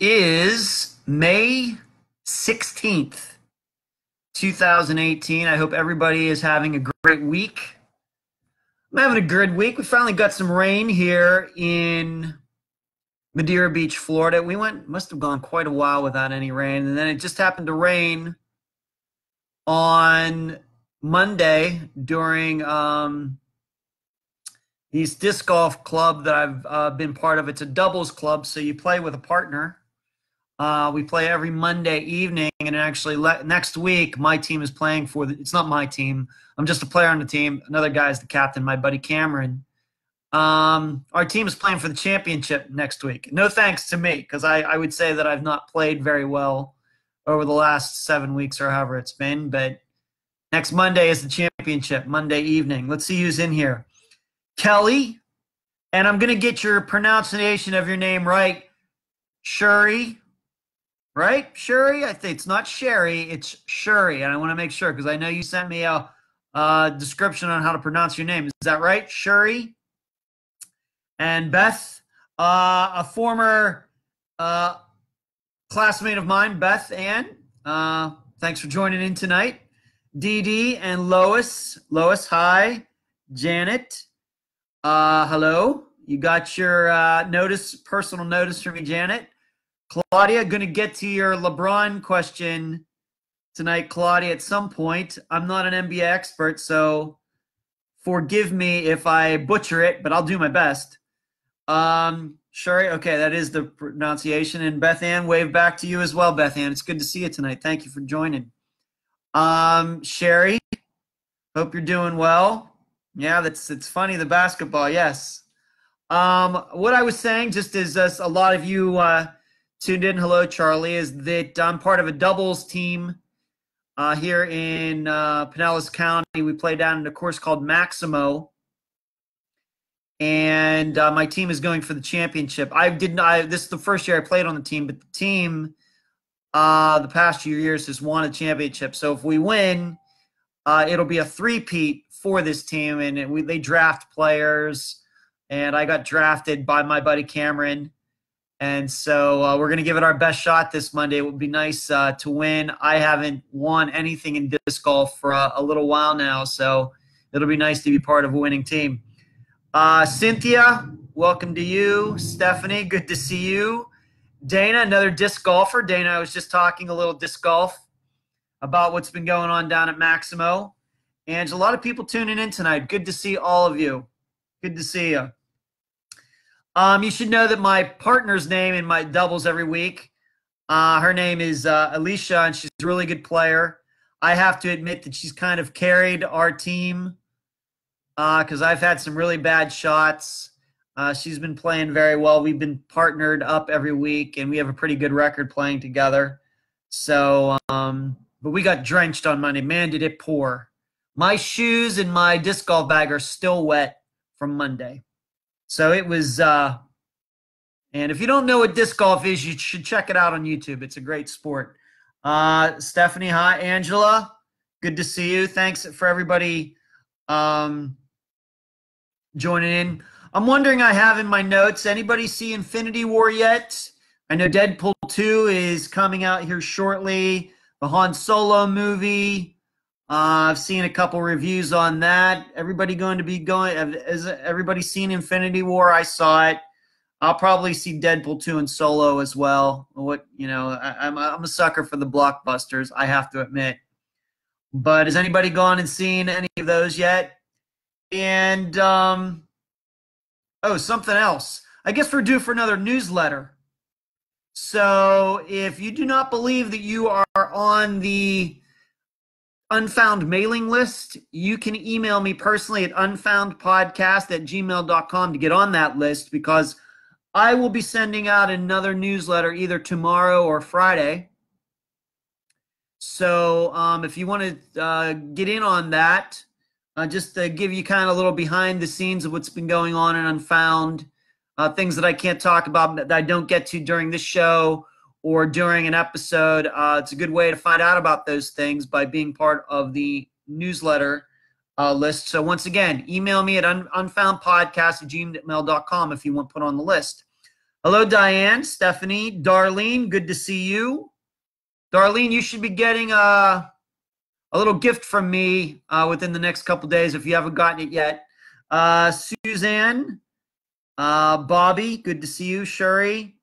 is May 16th, 2018. I hope everybody is having a great week. I'm having a good week. We finally got some rain here in Madeira Beach, Florida. Must have gone quite a while without any rain. And then it just happened to rain on Monday during this disc golf club that I've been part of. It's a doubles club, so you play with a partner. We play every Monday evening, and actually next week my team is playing for it's not my team. I'm just a player on the team. Another guy is the captain, my buddy Cameron. Our team is playing for the championship next week. No thanks to me, because I would say that I've not played very well over the last 7 weeks or however it's been. But next Monday is the championship, Monday evening. Let's see who's in here. Kelly, and I'm going to get your pronunciation of your name right. Shuri. Right, Shuri? I think it's not Sherry, it's Shuri, and I want to make sure because I know you sent me a description on how to pronounce your name. Is that right, Shuri? And Beth, a former classmate of mine, Beth Ann. Thanks for joining in tonight. Dee Dee and Lois. Lois, hi. Janet, hello. You got your personal notice from me, Janet. Claudia, going to get to your LeBron question tonight, Claudia, at some point. I'm not an NBA expert, so forgive me if I butcher it, but I'll do my best. Sherry, okay, that is the pronunciation. And Beth Ann, wave back to you as well, Beth Ann. It's good to see you tonight. Thank you for joining. Sherry, hope you're doing well. Yeah, it's funny, the basketball, yes. What I was saying, just as a lot of you tuned in, hello Charlie, is that I'm part of a doubles team here in Pinellas County. We play down in a course called Maximo, and my team is going for the championship. This is the first year I played on the team, but the team the past few years has won a championship. So if we win, it'll be a three-peat for this team, and they draft players, and I got drafted by my buddy Cameron. And so we're going to give it our best shot this Monday. It would be nice to win. I haven't won anything in disc golf for a little while now, so it'll be nice to be part of a winning team. Cynthia, welcome to you. Stephanie, good to see you. Dana, another disc golfer. Dana, I was just talking a little disc golf about what's been going on down at Maximo. And a lot of people tuning in tonight. Good to see all of you. Good to see you. You should know that my partner's name in my doubles every week, her name is Alicia, and she's a really good player. I have to admit that she's kind of carried our team because I've had some really bad shots. She's been playing very well. We've been partnered up every week, and we have a pretty good record playing together. So, but we got drenched on Monday. Man, did it pour. My shoes and my disc golf bag are still wet from Monday. So it was, and if you don't know what disc golf is, you should check it out on YouTube. It's a great sport. Stephanie, hi. Angela, good to see you. Thanks for everybody joining in. I'm wondering, I have in my notes, anybody see Infinity War yet? I know Deadpool 2 is coming out here shortly. The Han Solo movie. I've seen a couple reviews on that. Everybody going to be going? Has everybody seen Infinity War? I saw it. I'll probably see Deadpool 2 and Solo as well. I'm a sucker for the blockbusters, I have to admit. But has anybody gone and seen any of those yet? And something else. I guess we're due for another newsletter. So if you do not believe that you are on the Unfound mailing list, you can email me personally at unfoundpodcast@gmail.com to get on that list, because I will be sending out another newsletter either tomorrow or Friday. So if you want to get in on that, just to give you kind of a little behind the scenes of what's been going on in Unfound, things that I can't talk about, that I don't get to during this show or during an episode. It's a good way to find out about those things by being part of the newsletter list. So once again, email me at unfoundpodcast@gmail.com if you want put on the list. Hello, Diane, Stephanie, Darlene. Good to see you. Darlene, you should be getting a little gift from me within the next couple days if you haven't gotten it yet. Suzanne, Bobby, good to see you. Shuri.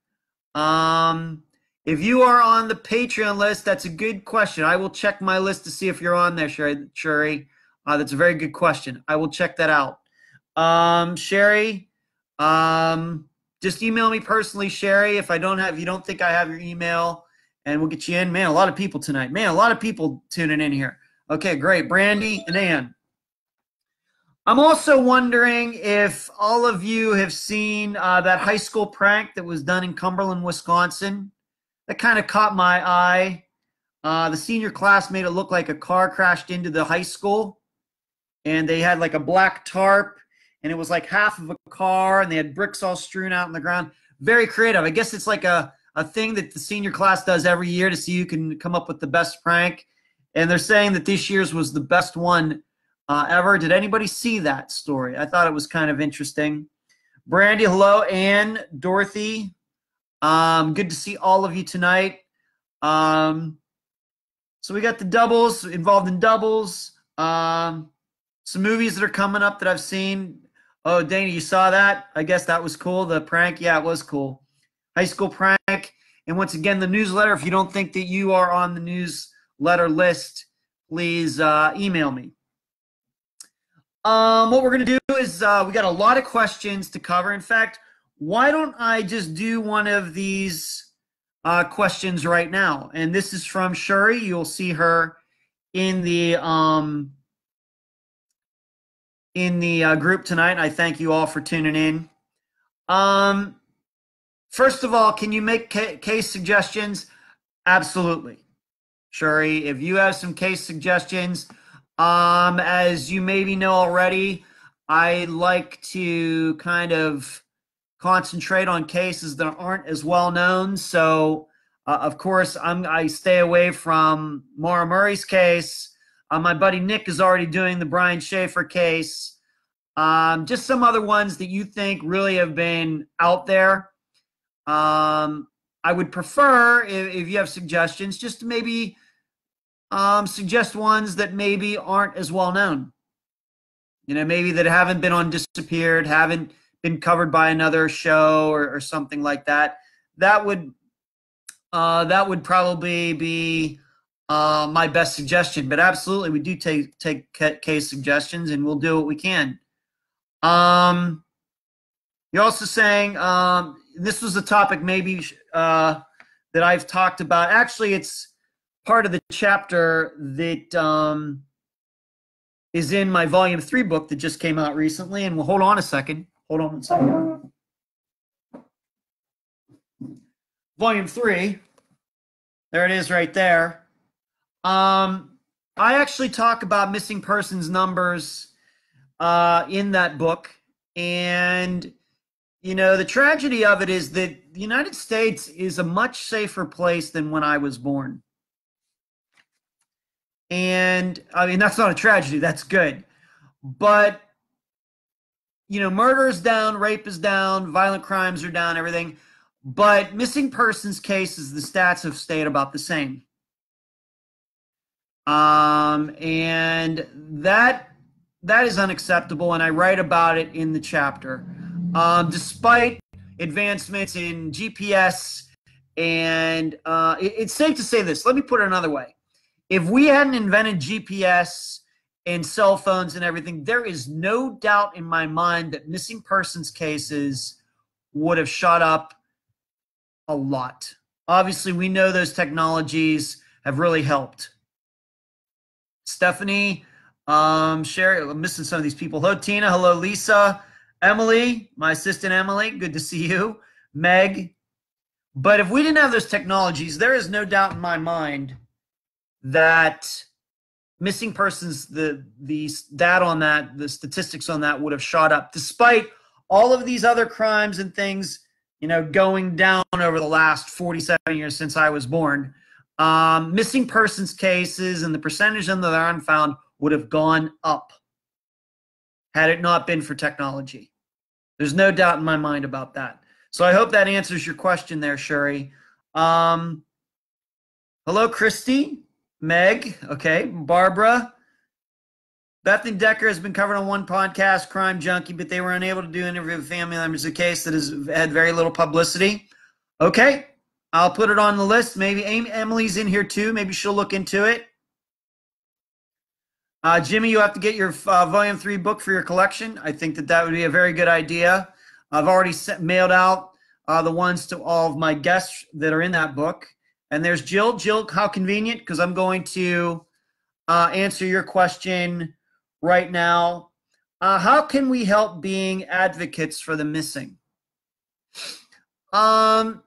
If you are on the Patreon list, that's a good question. I will check my list to see if you're on there, Shuri. That's a very good question. I will check that out. Sherry, just email me personally, Sherry, if you don't think I have your email, and we'll get you in. Man, a lot of people tonight. Man, a lot of people tuning in here. Okay, great. Brandy and Ann. I'm also wondering if all of you have seen that high school prank that was done in Cumberland, Wisconsin. That kind of caught my eye. The senior class made it look like a car crashed into the high school, and they had like a black tarp, and it was like half of a car, and they had bricks all strewn out on the ground. Very creative. I guess it's like a thing that the senior class does every year to see who can come up with the best prank. And they're saying that this year's was the best one ever. Did anybody see that story? I thought it was kind of interesting. Brandy, hello. Ann, Dorothy, good to see all of you tonight. So we got the doubles, involved in doubles. Some movies that are coming up that I've seen. Oh, Dana, you saw that? I guess that was cool. The prank, yeah, it was cool. High school prank. And once again, the newsletter, if you don't think that you are on the newsletter list, please email me. What we're going to do is we got a lot of questions to cover. In fact, why don't I just do one of these questions right now? And this is from Shuri. You'll see her in the group tonight. I thank you all for tuning in. First of all, can you make case suggestions? Absolutely. Shuri, if you have some case suggestions, as you maybe know already, I like to kind of concentrate on cases that aren't as well known. So, of course, I stay away from Maura Murray's case. My buddy Nick is already doing the Brian Schaefer case. Just some other ones that you think really have been out there. I would prefer, if you have suggestions, just to maybe suggest ones that maybe aren't as well known. You know, maybe that haven't been on Disappeared, haven't been covered by another show or something like that. That would probably be my best suggestion. But absolutely, we do take case suggestions, and we'll do what we can. You're also saying this was a topic maybe that I've talked about. Actually, it's part of the chapter that is in my volume 3 book that just came out recently. And we'll hold on a second. Hold on a second. Volume 3. There it is right there. I actually talk about missing persons numbers in that book. And, you know, the tragedy of it is that the United States is a much safer place than when I was born. And, I mean, that's not a tragedy. That's good. But, you know, murder is down, rape is down, violent crimes are down, everything. But missing persons cases, the stats have stayed about the same. And that is unacceptable, and I write about it in the chapter. Despite advancements in GPS, and it's safe to say this. Let me put it another way. If we hadn't invented GPS and cell phones and everything, there is no doubt in my mind that missing persons cases would have shot up a lot. Obviously, we know those technologies have really helped. Stephanie, Sherry, I'm missing some of these people. Hello, Tina. Hello, Lisa. Emily, my assistant Emily, good to see you. Meg. But if we didn't have those technologies, there is no doubt in my mind that missing persons, the data on that, the statistics on that would have shot up, despite all of these other crimes and things, you know, going down over the last 47 years since I was born. Missing persons cases and the percentage of them that are unfound would have gone up had it not been for technology. There's no doubt in my mind about that. So I hope that answers your question there, Shuri. Hello, Christy, Meg, okay, Barbara. Bethany Decker has been covered on one podcast, Crime Junkie, but they were unable to do an interview with family members. A case that has had very little publicity. Okay, I'll put it on the list. Maybe Emily's in here too. Maybe she'll look into it. Jimmy, you have to get your Volume 3 book for your collection. I think that would be a very good idea. I've already mailed out the ones to all of my guests that are in that book. And there's Jill. Jill, how convenient, because I'm going to answer your question right now. How can we help being advocates for the missing? My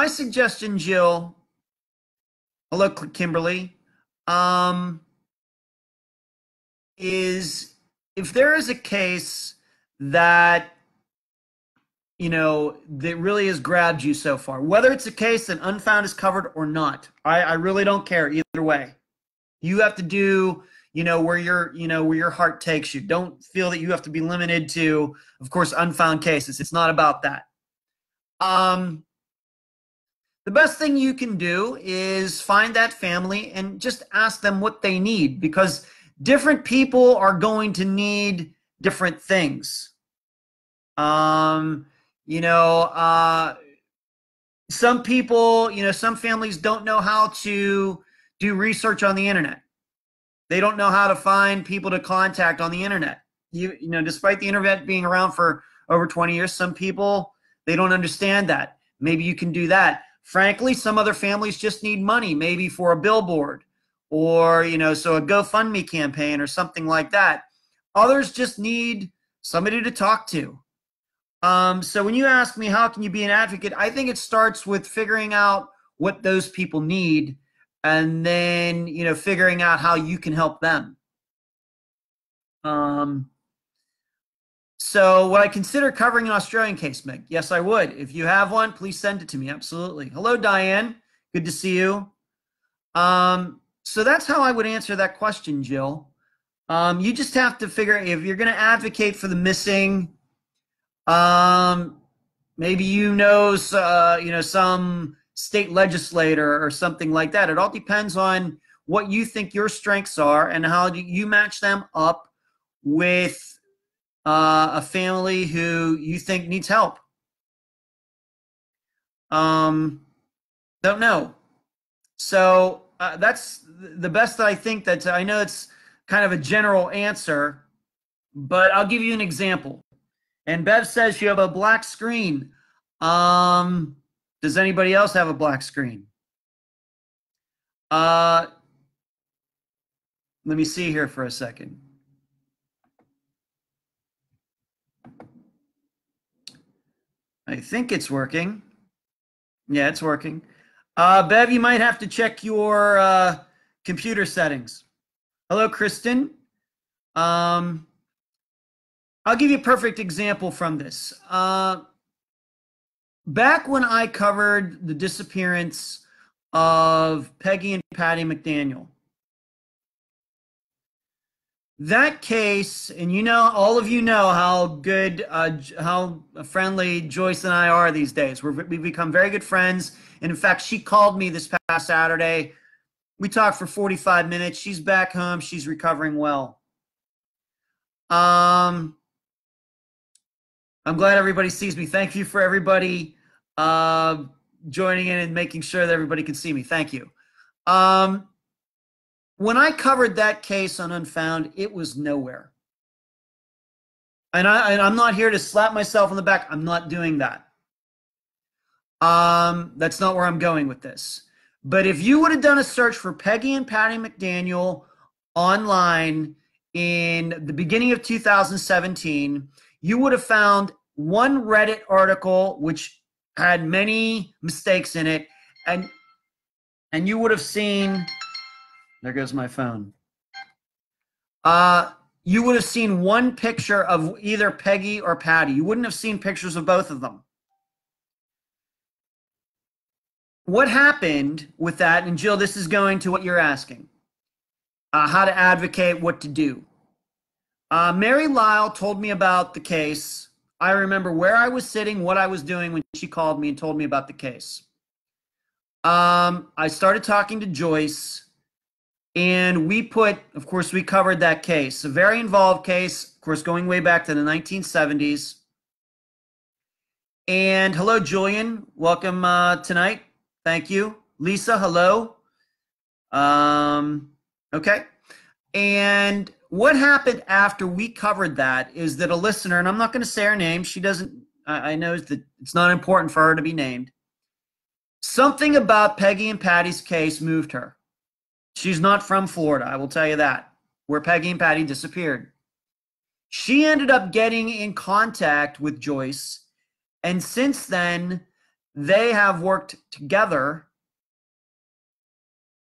suggestion, Jill, hello, Kimberly, is if there is a case that, you know, that really has grabbed you so far, whether it's a case that Unfound is covered or not, I really don't care either way. You have to do, you know, where your heart takes you. Don't feel that you have to be limited to, of course, Unfound cases. It's not about that. The best thing you can do is find that family and just ask them what they need, because different people are going to need different things. Some people, some families don't know how to do research on the internet. They don't know how to find people to contact on the internet. Despite the internet being around for over 20 years, some people, they don't understand that. Maybe you can do that. Frankly, some other families just need money, maybe for a billboard or, so a GoFundMe campaign or something like that. Others just need somebody to talk to. So when you ask me, how can you be an advocate? I think it starts with figuring out what those people need and then, figuring out how you can help them. So would I consider covering an Australian case, Meg? Yes, I would. If you have one, please send it to me. Absolutely. Hello, Diane. Good to see you. So that's how I would answer that question, Jill. You just have to figure if you're going to advocate for the missing. Maybe some state legislator or something like that. It all depends on what you think your strengths are and how you match them up with a family who you think needs help. Don't know. So that's the best that I think. That I know it's kind of a general answer, but I'll give you an example. And Bev says you have a black screen. Does anybody else have a black screen? Let me see here for a second. I think it's working. Yeah, it's working. Bev, you might have to check your computer settings. Hello, Kristen. I'll give you a perfect example from this. Back when I covered the disappearance of Peggy and Patty McDaniel, that case, and all of you know how good, how friendly Joyce and I are these days. We've become very good friends. And in fact, she called me this past Saturday. We talked for 45 minutes. She's back home. She's recovering well. I'm glad everybody sees me. Thank you for everybody joining in and making sure that everybody can see me. Thank you. When I covered that case on Unfound, it was nowhere. And I'm not here to slap myself on the back. I'm not doing that. That's not where I'm going with this. But if you would have done a search for Peggy and Patty McDaniel online in the beginning of 2017, you would have found one Reddit article which had many mistakes in it, and you would have seen, there goes my phone. You would have seen one picture of either Peggy or Patty. You wouldn't have seen pictures of both of them. What happened with that, and Jill, this is going to what you're asking, how to advocate, what to do. Mary Lyle told me about the case I remember where I was sitting, what I was doing when she called me and told me about the case. I started talking to Joyce, and of course, we covered that case. A very involved case, of course, going way back to the 1970s. And hello, Julian. Welcome tonight. Thank you. Lisa, hello. Okay. And what happened after we covered that is that a listener, and I'm not going to say her name, she doesn't, I know that it's not important for her to be named. Something about Peggy and Patty's case moved her. She's not from Florida, I will tell you that, where Peggy and Patty disappeared. She ended up getting in contact with Joyce, and since then, they have worked together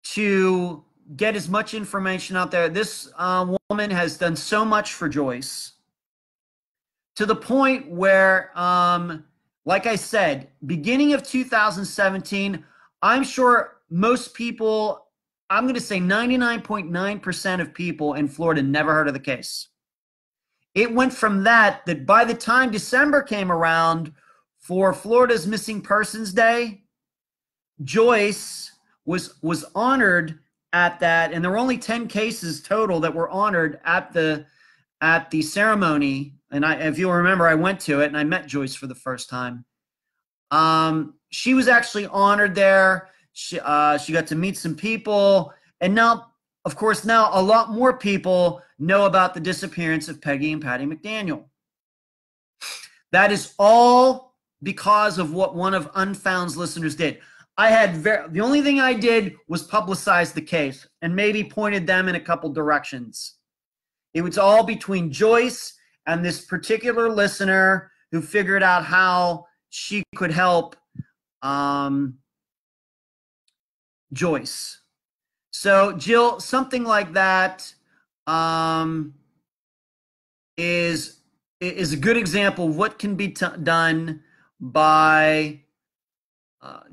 to get as much information out there. This woman has done so much for Joyce to the point where, like I said, beginning of 2017, I'm sure most people, I'm going to say 99.9% of people in Florida never heard of the case. It went from that by the time December came around for Florida's Missing Persons Day, Joyce was honored at that, and there were only 10 cases total that were honored at the ceremony. And if you'll remember, I went to it and I met Joyce for the first time. She was actually honored there. She got to meet some people, and now, of course, now a lot more people know about the disappearance of Peggy and Patty McDaniel. That is all because of what one of Unfound's listeners did. The only thing I did was publicize the case and maybe pointed them in a couple directions. It was all between Joyce and this particular listener who figured out how she could help Joyce. So, Jill, something like that is a good example of what can be done by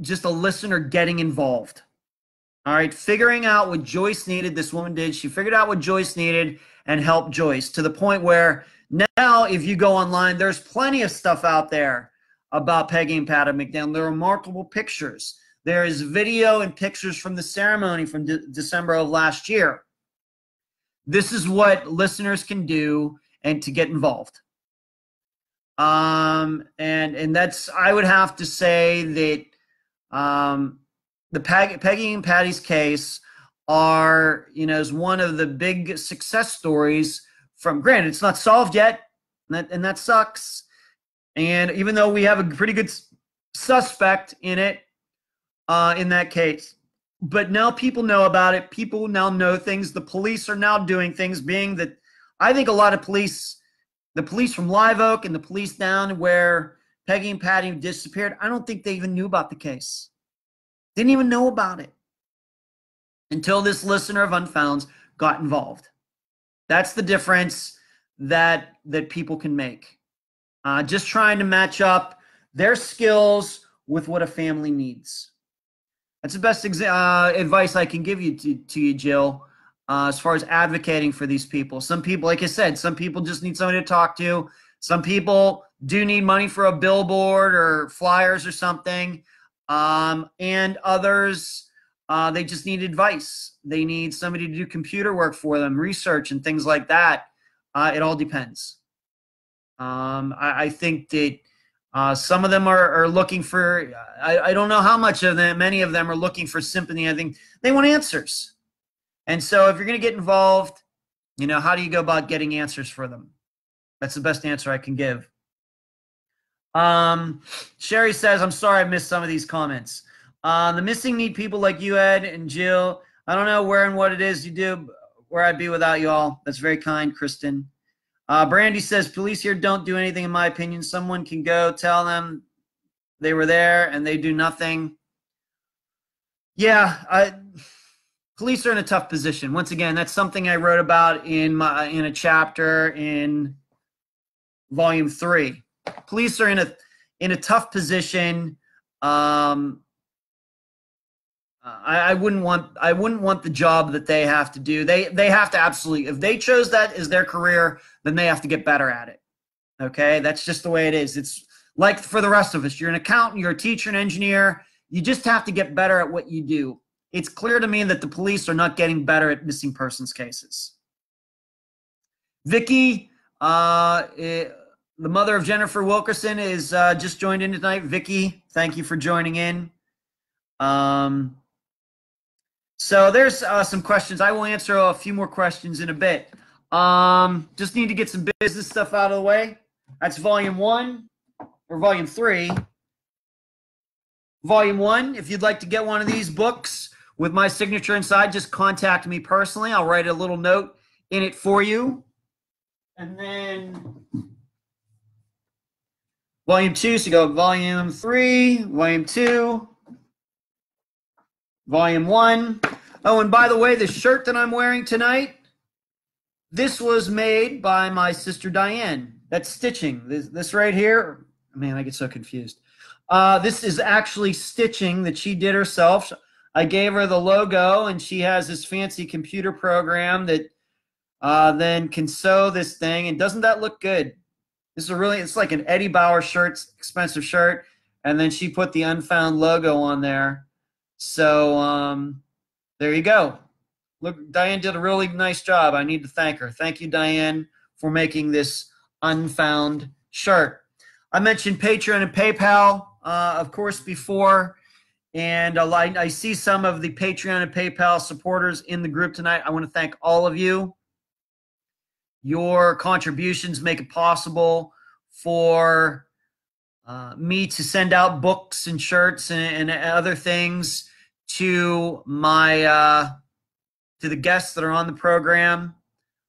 just a listener getting involved. All right, figuring out what Joyce needed. This woman did. She figured out what Joyce needed and helped Joyce to the point where now, if you go online, there's plenty of stuff out there about Peggy and Patty McDaniel. There are remarkable pictures. There is video and pictures from the ceremony from December of last year. This is what listeners can do and to get involved. And that's, I would have to say that the Peggy and Patty's case is one of the big success stories from, granted, it's not solved yet, and that sucks. And even though we have a pretty good suspect in it, in that case, but now people know about it. People now know things. The police are now doing things, being that I think a lot of the police from Live Oak and the police down where Peggy and Patty disappeared, I don't think they even knew about the case. Didn't even know about it until this listener of Unfound's got involved. That's the difference that people can make. Just trying to match up their skills with what a family needs. That's the best advice I can give you to you, Jill, as far as advocating for these people. Some people, like I said, some people just need somebody to talk to. Some people do need money for a billboard or flyers or something. And others, they just need advice. They need somebody to do computer work for them, research and things like that. It all depends. I think that some of them are looking for, I don't know how much of them, many of them are looking for sympathy. I think they want answers. And so if you're going to get involved, how do you go about getting answers for them? That's the best answer I can give. Sherry says, I'm sorry I missed some of these comments. The missing need people like you, Ed and Jill. I don't know where and what it is you do, where I'd be without you all. That's very kind, Kristen. Brandy says, police here don't do anything, in my opinion. Someone can go tell they were there and they do nothing. Yeah, police are in a tough position. Once again, that's something I wrote about in a chapter in volume 3. Police are in a tough position. I wouldn't want the job that they have to do. They have to absolutely, if they chose that as their career, then they have to get better at it. Okay, that's just the way it is. It's like for the rest of us. You're an accountant, you're a teacher, an engineer. You just have to get better at what you do. It's clear to me that the police are not getting better at missing persons cases. Vicky, the mother of Jennifer Wilkerson, is just joined in tonight. Vicky, thank you for joining in. So there's some questions. I will answer a few more questions in a bit. Just need to get some business stuff out of the way. That's volume 1 or volume 3. Volume 1, if you'd like to get one of these books with my signature inside, just contact me personally. I'll write a little note in it for you. And then volume 2, so you go volume 3, volume 2, volume 1. Oh, and by the way, the shirt that I'm wearing tonight, this was made by my sister Diane. That's stitching. This right here, man, I get so confused. This is actually stitching that she did herself. I gave her the logo, and she has this fancy computer program that then can sew this thing. And doesn't that look good? This is it's like an Eddie Bauer shirt, expensive shirt. And then she put the Unfound logo on there. So there you go. Look, Diane did a really nice job. I need to thank her. Thank you, Diane, for making this Unfound shirt. I mentioned Patreon and PayPal, of course, before. And I see some of the Patreon and PayPal supporters in the group tonight. I want to thank all of you. Your contributions make it possible for me to send out books and shirts and other things to my to the guests that are on the program.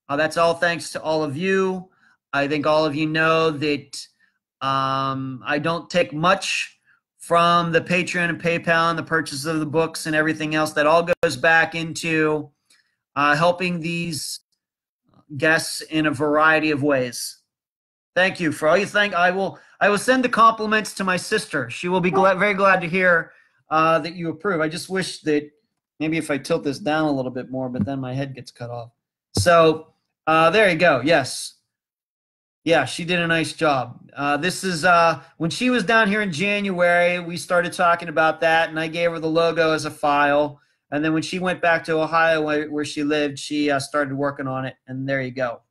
That's all thanks to all of you. I think all of you know that I don't take much from the Patreon and PayPal and the purchase of the books and everything else. That all goes back into helping these guests in a variety of ways. Thank you for all you think. I will send the compliments to my sister. She will be very glad to hear that you approve. I just wish that maybe if I tilt this down a little bit more, but then my head gets cut off. So there you go. Yes. Yeah, she did a nice job. This is when she was down here in January, we started talking about that, and I gave her the logo as a file. And then when she went back to Ohio where she lived, she started working on it, and there you go.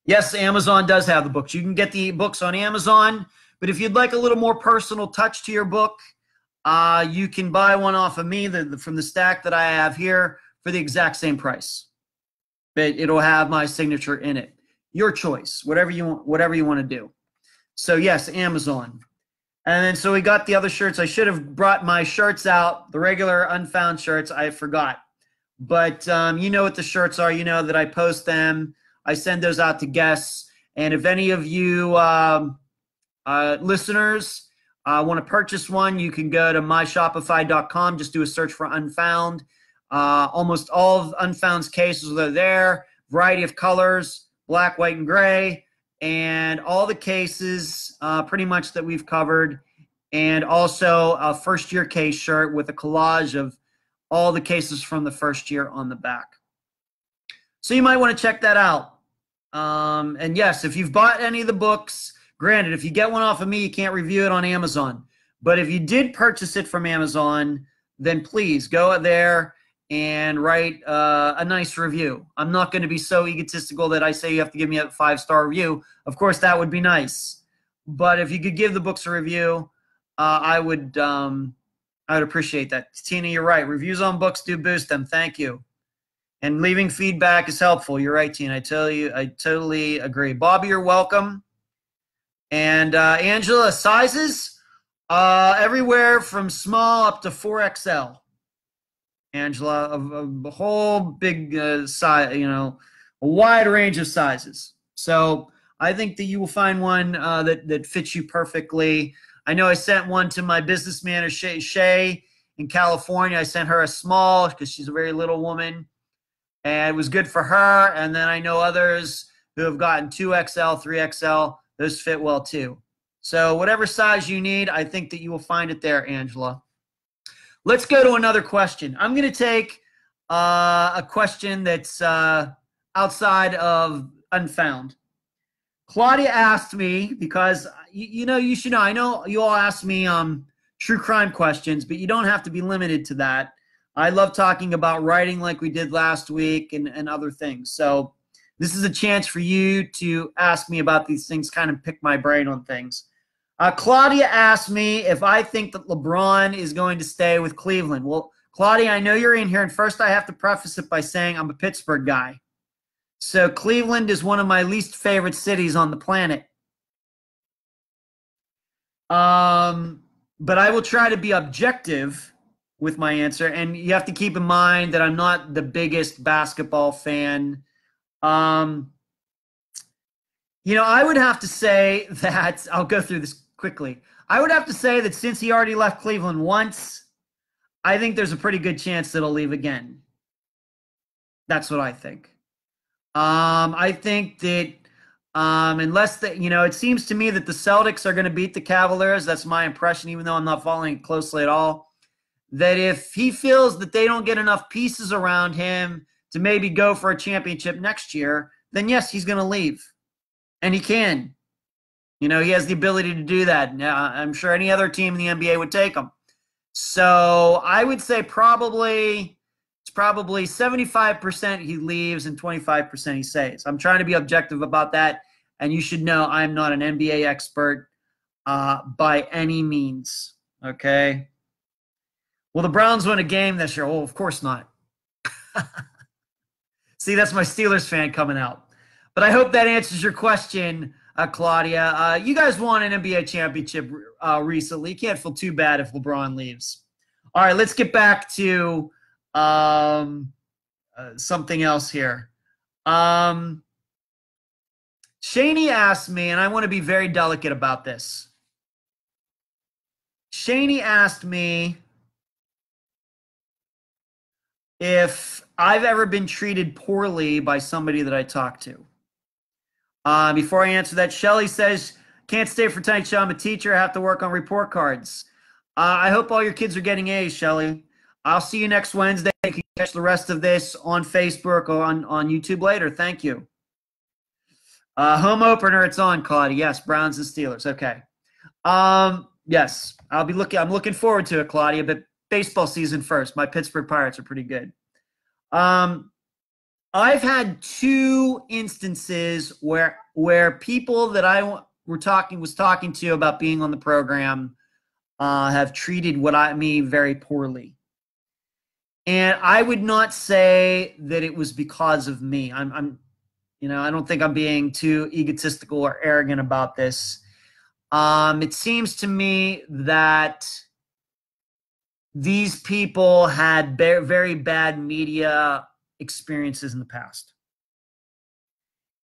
Yes, Amazon does have the books. You can get the books on Amazon, but if you'd like a little more personal touch to your book, you can buy one off of me from the stack that I have here for the exact same price. But it'll have my signature in it. Your choice, whatever you want to do. So yes, Amazon. And then so we got the other shirts. I should have brought my shirts out, the regular Unfound shirts. I forgot. But you know what the shirts are. You know that I post them. I send those out to guests. And if any of you listeners want to purchase one, you can go to myshopify.com. Just do a search for Unfound. Almost all of Unfound's cases are there. Variety of colors, black, white, and gray. And all the cases pretty much that we've covered. And also a first-year case shirt with a collage of all the cases from the first year on the back. So you might want to check that out. And yes, if you've bought any of the books, granted, if you get one off of me, you can't review it on Amazon. But if you did purchase it from Amazon, then please go there and write a nice review. I'm not going to be so egotistical that I say you have to give me a 5-star review. Of course, that would be nice. But if you could give the books a review, I would appreciate that. Tina, you're right. Reviews on books do boost them. Thank you. And leaving feedback is helpful. You're right, Tina. I totally agree. Bobby, you're welcome. And Angela, sizes everywhere from small up to 4XL. Angela, a whole big size, a wide range of sizes. So I think that you will find one that fits you perfectly. I know I sent one to my business manager, Shay, in California. I sent her a small because she's a very little woman. And it was good for her. And then I know others who have gotten 2XL, 3XL. Those fit well too. So whatever size you need, I think that you will find it there, Angela. Let's go to another question. I'm going to take a question that's outside of Unfound. Claudia asked me because you should know. I know you all ask me true crime questions, but you don't have to be limited to that. I love talking about writing like we did last week and other things. So this is a chance for you to ask me about these things, kind of pick my brain on things. Claudia asked me if I think that LeBron is going to stay with Cleveland. Well, Claudia, I know you're in here, and first I have to preface it by saying I'm a Pittsburgh guy. So Cleveland is one of my least favorite cities on the planet. But I will try to be objective with my answer, and you have to keep in mind that I'm not the biggest basketball fan. I would have to say that I'll go through this quickly. I would have to say that since he already left Cleveland once, I think there's a pretty good chance that he'll leave again. That's what I think. I think that unless it seems to me that the Celtics are going to beat the Cavaliers. That's my impression, even though I'm not following it closely at all. That if he feels that they don't get enough pieces around him to maybe go for a championship next year, then yes, he's going to leave. And he can. He has the ability to do that. Now, I'm sure any other team in the NBA would take him. So I would say probably 75% he leaves and 25% he stays. I'm trying to be objective about that, and you should know I'm not an NBA expert by any means. Okay. Will the Browns win a game this year? Oh, of course not. See, that's my Steelers fan coming out. But I hope that answers your question, Claudia. You guys won an NBA championship recently. You can't feel too bad if LeBron leaves. All right, let's get back to something else here. Shaney asked me, and I want to be very delicate about this. Shaney asked me if I've ever been treated poorly by somebody that I talked to. Before I answer that, Shelly says, can't stay for tonight's show. I'm a teacher. I have to work on report cards. I hope all your kids are getting A's, Shelly. I'll see you next Wednesday. You can catch the rest of this on Facebook or on YouTube later. Thank you. Home opener, it's on, Claudia. Yes, Browns and Steelers. Okay. Yes, I'm looking forward to it, Claudia, but baseball season first. My Pittsburgh Pirates are pretty good. I've had two instances where people that I was talking to about being on the program have treated me very poorly. And I would not say that it was because of me. I don't think I'm being too egotistical or arrogant about this. It seems to me that these people had very bad media experiences in the past.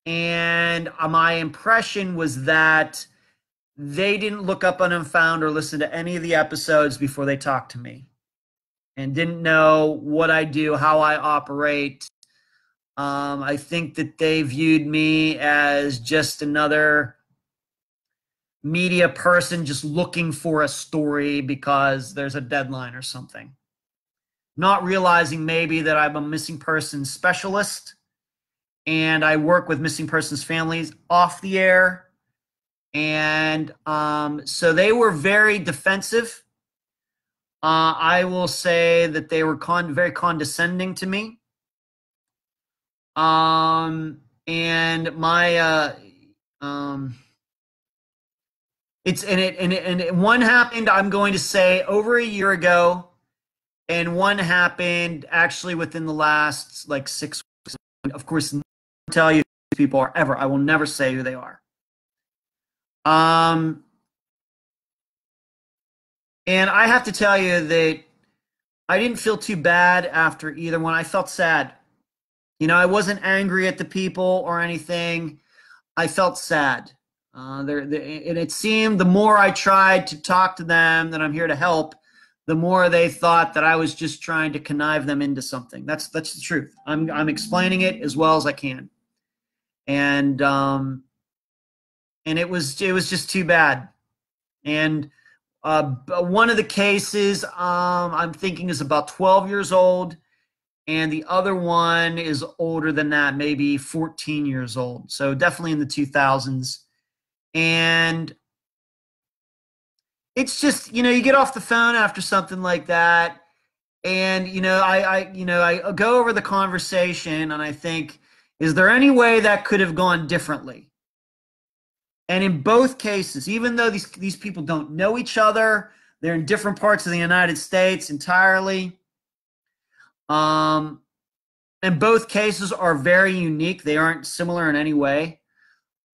And my impression was that they didn't look up on Unfound or listen to any of the episodes before they talked to me, and didn't know what I do, how I operate. I think that they viewed me as just another media person just looking for a story because there's a deadline or something. Not realizing maybe that I'm a missing persons specialist and I work with missing persons families off the air. And so they were very defensive. I will say that they were very condescending to me. And my one happened, I'm going to say, over a year ago, and one happened actually within the last 6 weeks. Of course, I'll tell you who these people are ever. I will never say who they are. And I have to tell you that I didn't feel too bad after either one. I felt sad. I wasn't angry at the people or anything. I felt sad. And it seemed the more I tried to talk to them that I'm here to help, the more they thought that I was just trying to connive them into something. That's the truth. I'm explaining it as well as I can. And it was just too bad. And one of the cases I'm thinking is about 12 years old. and the other one is older than that, maybe 14 years old. So definitely in the 2000s. And it's just, you know, you get off the phone after something like that, and I go over the conversation, and I think, is there any way that could have gone differently? And in both cases, even though these people don't know each other, they're in different parts of the United States entirely. And both cases are very unique. They aren't similar in any way.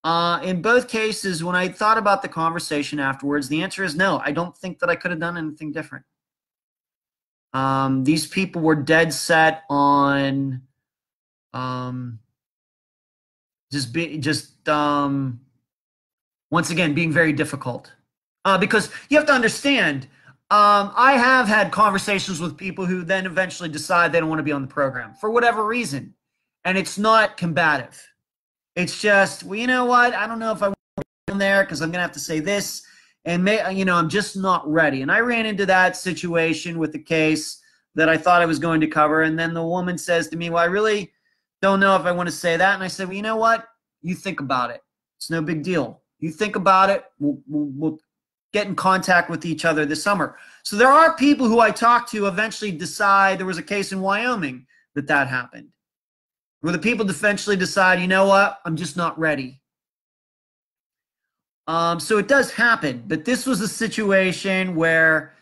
In both cases, when I thought about the conversation afterwards, the answer is no. I don't think that I could have done anything different. These people were dead set on once again being very difficult. Because you have to understand, I have had conversations with people who then eventually decide they don't want to be on the program for whatever reason. And it's not combative. It's just, well, you know what? I don't know if I want to be on there because I'm going to have to say this. And, I'm just not ready. And I ran into that situation with the case that I thought I was going to cover. And then the woman says to me, well, I really don't know if I want to say that. And I said, well, you know what? You think about it. It's no big deal. You think about it. We'll get in contact with each other this summer. So there are people who I talk to eventually decide. There was a case in Wyoming that happened, where the people eventually decide, you know what, I'm just not ready. So it does happen, but this was a situation where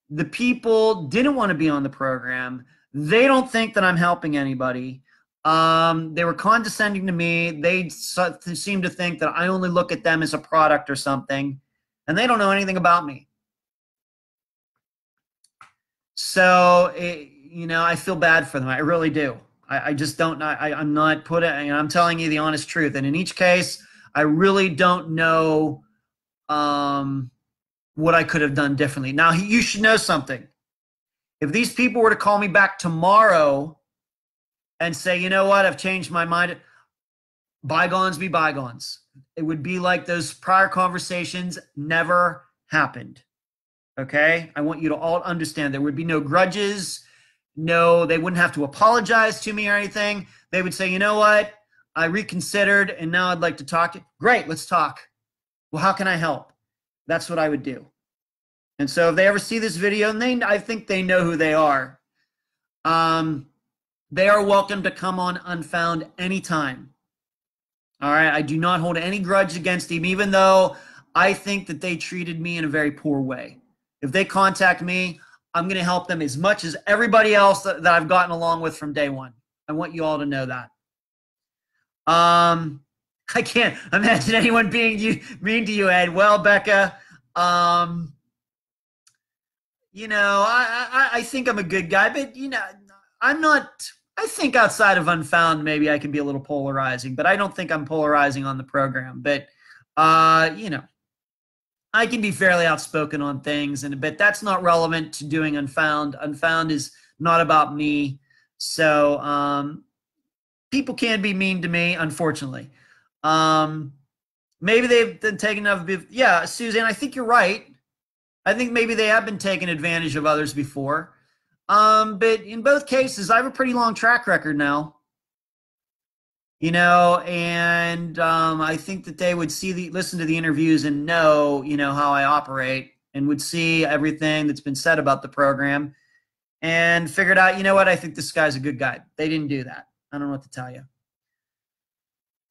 the people didn't want to be on the program. They don't think that I'm helping anybody. They were condescending to me. They seem to think that I only look at them as a product or something, and they don't know anything about me. So, I feel bad for them. I really do. I just don't. I'm not putting. I'm telling you the honest truth. And in each case, I really don't know what I could have done differently. Now, you should know something. If these people were to call me back tomorrow and say, you know what, I've changed my mind, bygones be bygones. It would be like those prior conversations never happened. Okay? I want you to all understand there would be no grudges. No, they wouldn't have to apologize to me or anything. They would say, you know what, I reconsidered and now I'd like to talk to you. Great, let's talk. Well, how can I help? That's what I would do. And so if they ever see this video, and I think they know who they are welcome to come on Unfound anytime. All right, I do not hold any grudge against them, even though I think that they treated me in a very poor way. If they contact me, I'm going to help them as much as everybody else that I've gotten along with from day one. I want you all to know that. I can't imagine anyone being mean to you, Ed. Well, Becca, I think I'm a good guy, but, I'm not. I think outside of Unfound, maybe I can be a little polarizing, but I don't think I'm polarizing on the program. But, I can be fairly outspoken on things, but that's not relevant to doing Unfound. Unfound is not about me. So people can be mean to me, unfortunately. Maybe they've been taken enough. Yeah, Suzanne, I think you're right. I think maybe they have been taking advantage of others before. But in both cases, I have a pretty long track record now. And I think that they would listen to the interviews and know, how I operate, and would see everything that's been said about the program and figured out, you know what, I think this guy's a good guy. They didn't do that. I don't know what to tell you.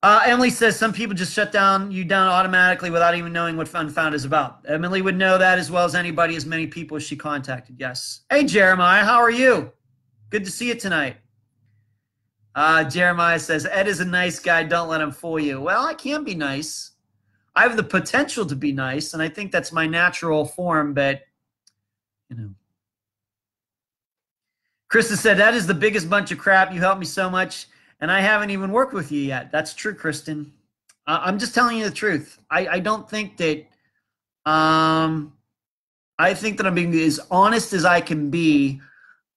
Emily says some people just shut you down automatically without even knowing what Unfound is about. Emily would know that as well as anybody, as many people as she contacted. Yes. Hey, Jeremiah, how are you? Good to see you tonight. Jeremiah says, Ed is a nice guy. Don't let him fool you. Well, I can be nice. I have the potential to be nice, and I think that's my natural form, but, Krista said, that is the biggest bunch of crap. You helped me so much, and I haven't even worked with you yet. That's true, Kristen. I'm just telling you the truth. I don't think that I think that I'm being as honest as I can be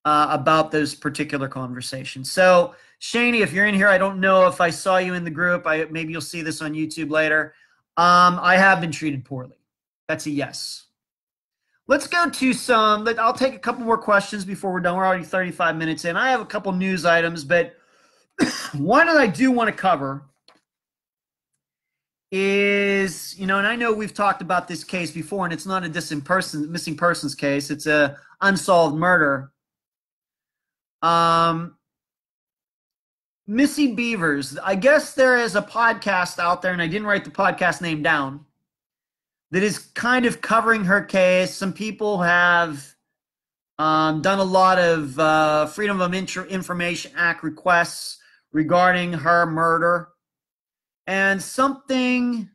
about those particular conversations. So, Shaney, if you're in here, I don't know if I saw you in the group. Maybe you'll see this on YouTube later. I have been treated poorly. That's a yes. let's go to some. I'll take a couple more questions before we're done. We're already 35 minutes in. I have a couple news items, but one that I do want to cover is, and I know we've talked about this case before, and it's not a missing persons case. It's a unsolved murder. Missy Beavers. I guess there is a podcast out there, and I didn't write the podcast name down, that is kind of covering her case. Some people have done a lot of Freedom of Information Act requests regarding her murder. And something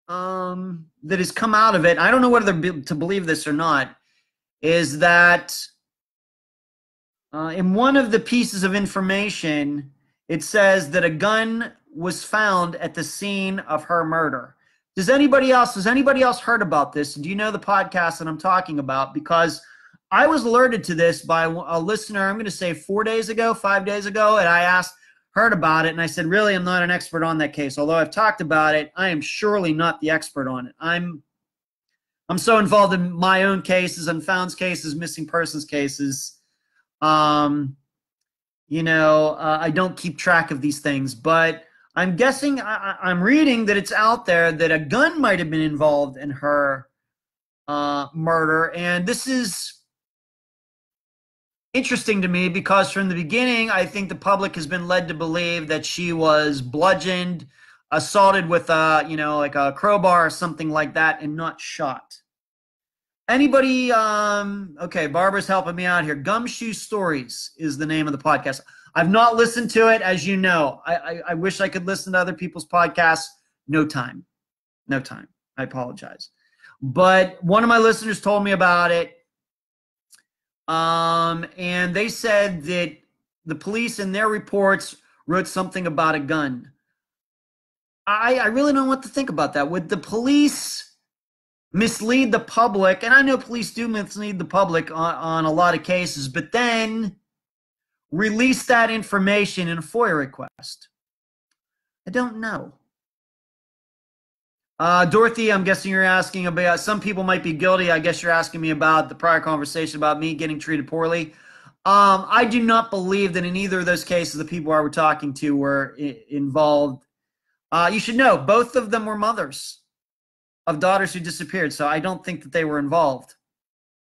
that has come out of it, I don't know whether to believe this or not, is that in one of the pieces of information, it says that a gun was found at the scene of her murder. Has anybody else heard about this? Do you know the podcast that I'm talking about? Because I was alerted to this by a listener, I'm going to say 5 days ago, and I heard about it, and I said, really, I'm not an expert on that case. Although I've talked about it, I am surely not the expert on it. I'm so involved in my own cases, Unfound cases, missing persons cases. I don't keep track of these things, but I'm guessing, I'm reading that it's out there that a gun might have been involved in her murder. And this is interesting to me because from the beginning, I think the public has been led to believe that she was bludgeoned, assaulted with like a crowbar or something like that, and not shot. Anybody? Okay, Barbara's helping me out here. Gumshoe Stories is the name of the podcast. I've not listened to it, as you know. I wish I could listen to other people's podcasts. No time. I apologize. But one of my listeners told me about it. And they said that the police in their reports wrote something about a gun. I really don't know what to think about that. Would the police mislead the public? And I know police do mislead the public on a lot of cases, but then release that information in a FOIA request. I don't know. Dorothy, I'm guessing you're asking about, some people might be guilty. I guess you're asking me about the prior conversation about me getting treated poorly. I do not believe that in either of those cases the people I were talking to were involved. You should know, both of them were mothers of daughters who disappeared, so I don't think that they were involved.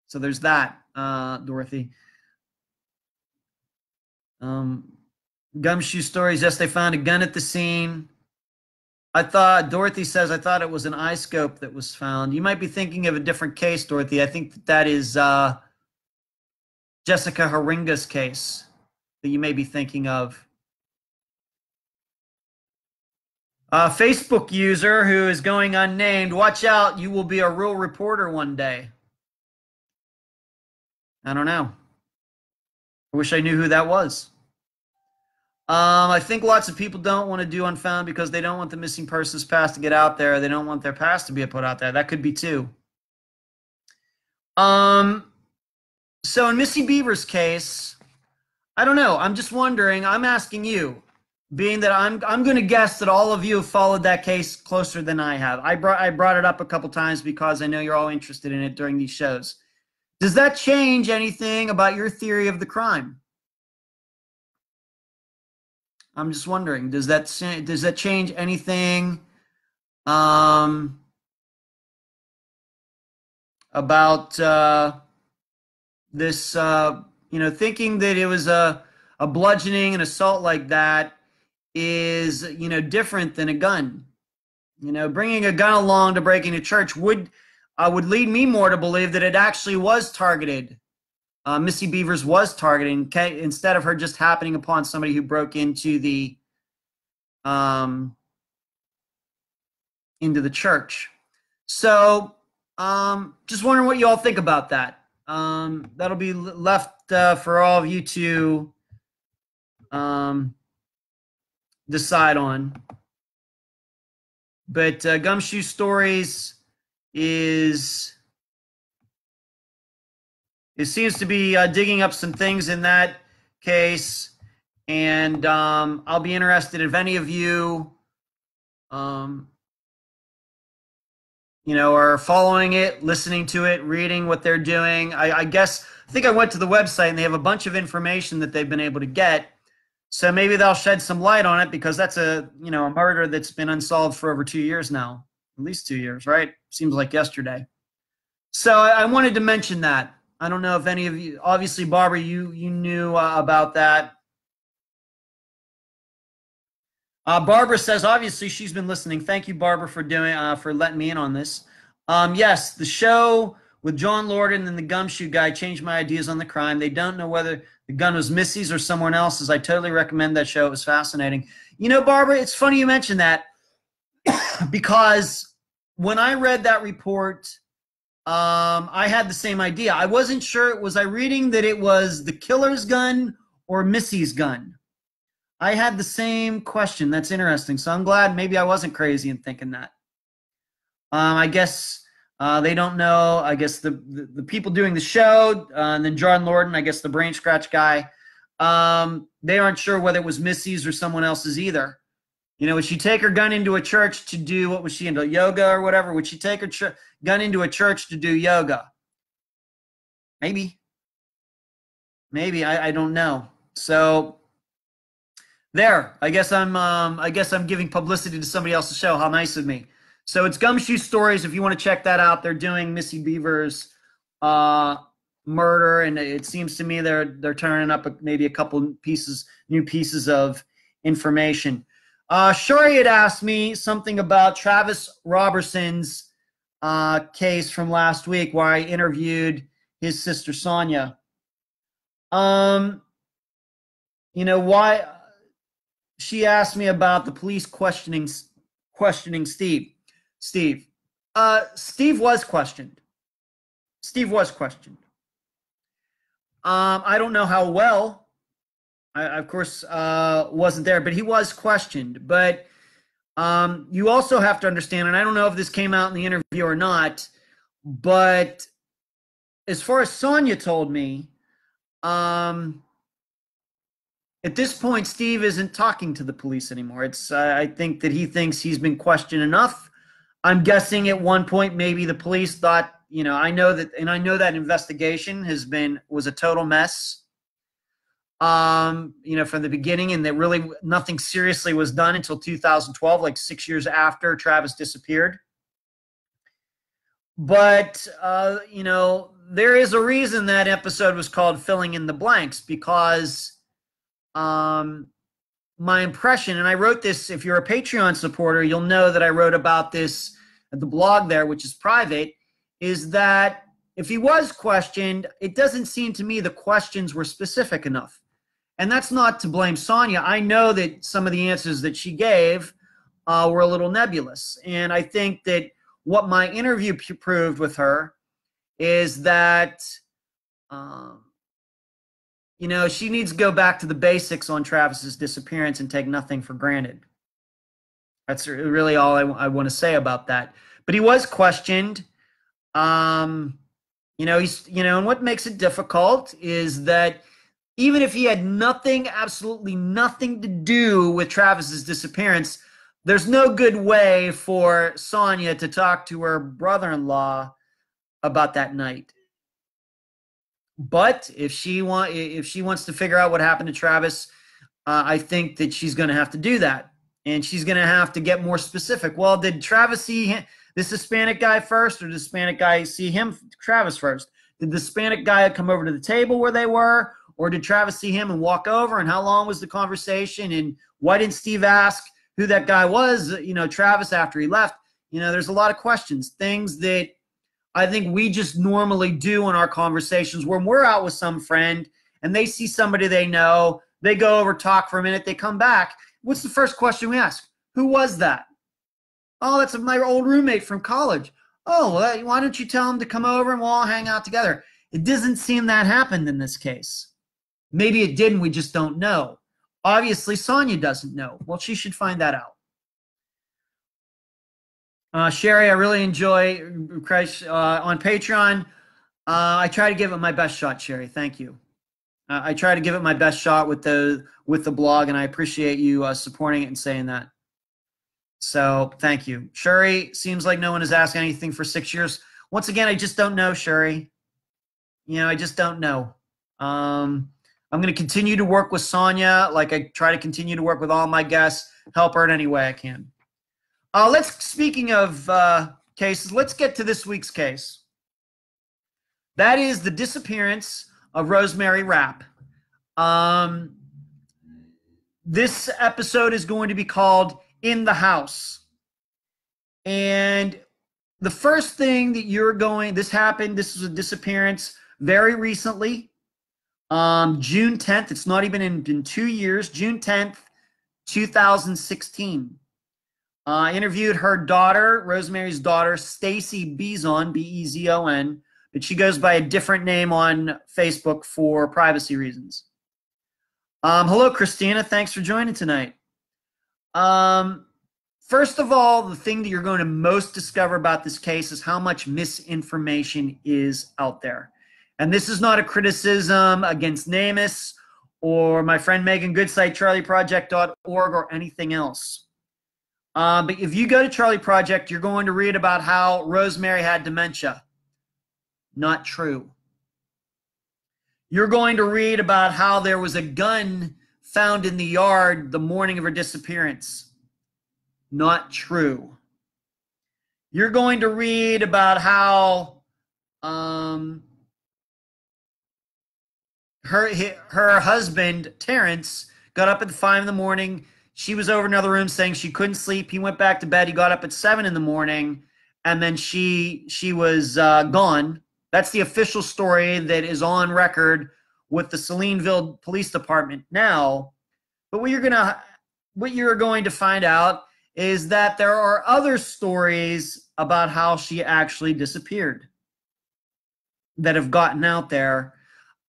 So there's that, Dorothy. Gumshoe Stories, yes, they found a gun at the scene. Dorothy says, I thought it was an eye scope that was found. You might be thinking of a different case, Dorothy. I think that is Jessica Haringa's case that you may be thinking of. Facebook user who is going unnamed, watch out, you will be a real reporter one day. I don't know. I wish I knew who that was. I think lots of people don't want to do Unfound because they don't want the missing persons past to get out there. They don't want their past to be put out there. That could be too. So in Missy Beaver's case, I don't know. I'm just wondering. I'm asking you, being that I'm going to guess that all of you have followed that case closer than I have. I brought it up a couple times because I know you're all interested in it during these shows. Does that change anything about your theory of the crime? I'm just wondering, does that change anything about this, thinking that it was a bludgeoning, an assault like that is, different than a gun. Bringing a gun along to break into church would lead me more to believe that it actually was targeted. Missy Beavers was targeting, instead of her just happening upon somebody who broke into the church. So just wondering what you all think about that. That'll be left for all of you to decide on. But Gumshoe Stories it seems to be digging up some things in that case, and I'll be interested if any of you are following it, listening to it, reading what they're doing. I think I went to the website and they have a bunch of information that they've been able to get. So maybe they'll shed some light on it, because that's a murder that's been unsolved for over 2 years now, at least 2 years, right? Seems like yesterday. So I wanted to mention that. I don't know if any of you, obviously, Barbara, you knew about that. Barbara says, obviously, she's been listening. Thank you, Barbara, for letting me in on this. Yes, the show with John Lorden and the gumshoe guy changed my ideas on the crime. They don't know whether the gun was Missy's or someone else's. I totally recommend that show. It was fascinating. Barbara, it's funny you mentioned that, because when I read that report, I had the same idea. I wasn't sure. Was I reading that it was the killer's gun or Missy's gun? I had the same question. That's interesting. So I'm glad maybe I wasn't crazy in thinking that. I guess they don't know. I guess the people doing the show, and then John Lorden, I guess the brain scratch guy, they aren't sure whether it was Missy's or someone else's either. Would she take her gun into a church to do, what was she into, yoga or whatever? Would she take her gun into a church to do yoga? Maybe. I don't know. So there, I guess I'm giving publicity to somebody else's show. How nice of me. So it's Gumshoe Stories. If you want to check that out, they're doing Missy Beaver's murder, and it seems to me they're turning up maybe a couple new pieces of information. Shari had asked me something about Travis Robertson's case from last week, where I interviewed his sister Sonia. Why she asked me about the police questioning Steve. Steve was questioned. I don't know how well. I of course, wasn't there, but he was questioned. But you also have to understand, and I don't know if this came out in the interview or not, but as far as Sonia told me, at this point, Steve isn't talking to the police anymore. I think that he thinks he's been questioned enough. I'm guessing at one point maybe the police thought, I know that investigation was a total mess. From the beginning, and that really nothing seriously was done until 2012, like 6 years after Travis disappeared. But, there is a reason that episode was called Filling in the Blanks, because my impression, and I wrote this, if you're a Patreon supporter, you'll know that I wrote about this at the blog there, which is private, is that if he was questioned, it doesn't seem to me the questions were specific enough. And that's not to blame Sonia. I know that some of the answers that she gave were a little nebulous. And I think that what my interview proved with her is that, she needs to go back to the basics on Travis's disappearance and take nothing for granted. That's really all I want to say about that. But he was questioned. And what makes it difficult is that even if he had absolutely nothing to do with Travis's disappearance, there's no good way for Sonia to talk to her brother-in-law about that night. But if she wants to figure out what happened to Travis, I think that she's going to have to do that. And she's going to have to get more specific. Well, did Travis see this Hispanic guy first, or did the Hispanic guy see Travis first? Did the Hispanic guy come over to the table where they were? Or did Travis see him and walk over? And how long was the conversation? And why didn't Steve ask who that guy was, Travis, after he left? There's a lot of questions, things that I think we just normally do in our conversations when we're out with some friend and they see somebody they know, they go over, talk for a minute, they come back. What's the first question we ask? Who was that? Oh, that's my old roommate from college. Oh, well, why don't you tell him to come over and we'll all hang out together? It doesn't seem that happened in this case. Maybe it did and we just don't know. Obviously, Sonia doesn't know. Well, she should find that out. Sherry, I really enjoy on Patreon. I try to give it my best shot, Sherry. Thank you. I try to give it my best shot with the blog, and I appreciate you supporting it and saying that. So thank you. Shuri, seems like no one has asked anything for 6 years. Once again, I just don't know, Shuri. I just don't know. I'm going to continue to work with Sonia like I try to continue to work with all my guests, help her in any way I can. Speaking of cases, let's get to this week's case. That is the disappearance of Rosemary Rapp. This episode is going to be called In the House. And the first thing that this happened, this was a disappearance very recently. June 10th, it's not even been 2 years, June 10th, 2016. I interviewed her daughter, Rosemary's daughter, Stacy Bezon, B-E-Z-O-N, but she goes by a different name on Facebook for privacy reasons. Hello, Christina. Thanks for joining tonight. First of all, the thing that you're going to most discover about this case is how much misinformation is out there. And this is not a criticism against NamUs or my friend Megan Goodside, charlieproject.org, or anything else. But if you go to Charlie Project, you're going to read about how Rosemary had dementia. Not true. You're going to read about how there was a gun found in the yard the morning of her disappearance. Not true. You're going to read about how her husband, Terrence, got up at 5 in the morning. She was over in another room saying she couldn't sleep. He went back to bed. He got up at 7 in the morning, and then she was gone. That's the official story that is on record with the Salineville Police Department now. But what you're going to find out is that there are other stories about how she actually disappeared that have gotten out there,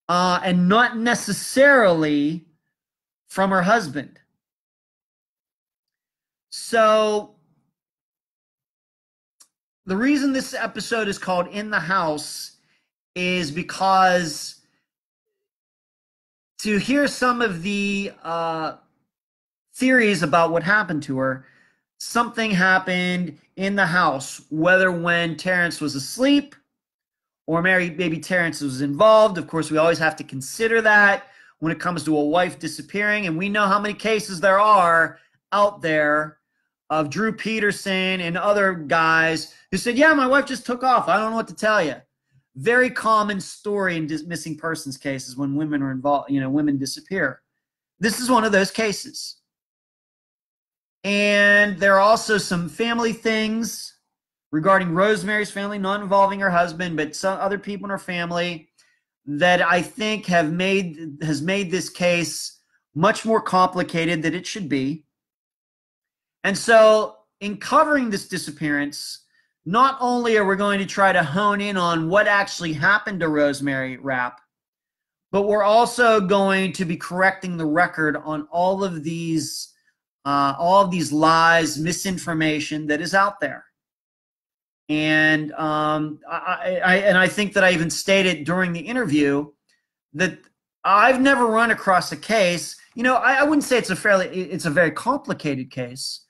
and not necessarily from her husband. So the reason this episode is called In the House is because to hear some of the theories about what happened to her, something happened in the house, whether when Terrence was asleep or maybe Terrence was involved. Of course, we always have to consider that when it comes to a wife disappearing, and we know how many cases there are out there of Drew Peterson and other guys who said, yeah, my wife just took off. I don't know what to tell you. Very common story in missing persons cases when women are involved, women disappear. This is one of those cases. And there are also some family things regarding Rosemary's family, not involving her husband, but some other people in her family that I think has made this case much more complicated than it should be. And so in covering this disappearance, not only are we going to try to hone in on what actually happened to Rosemary Rapp, but we're also going to be correcting the record on all of these lies, misinformation that is out there. And I think that I even stated during the interview that I've never run across a case. I wouldn't say it's a very complicated case.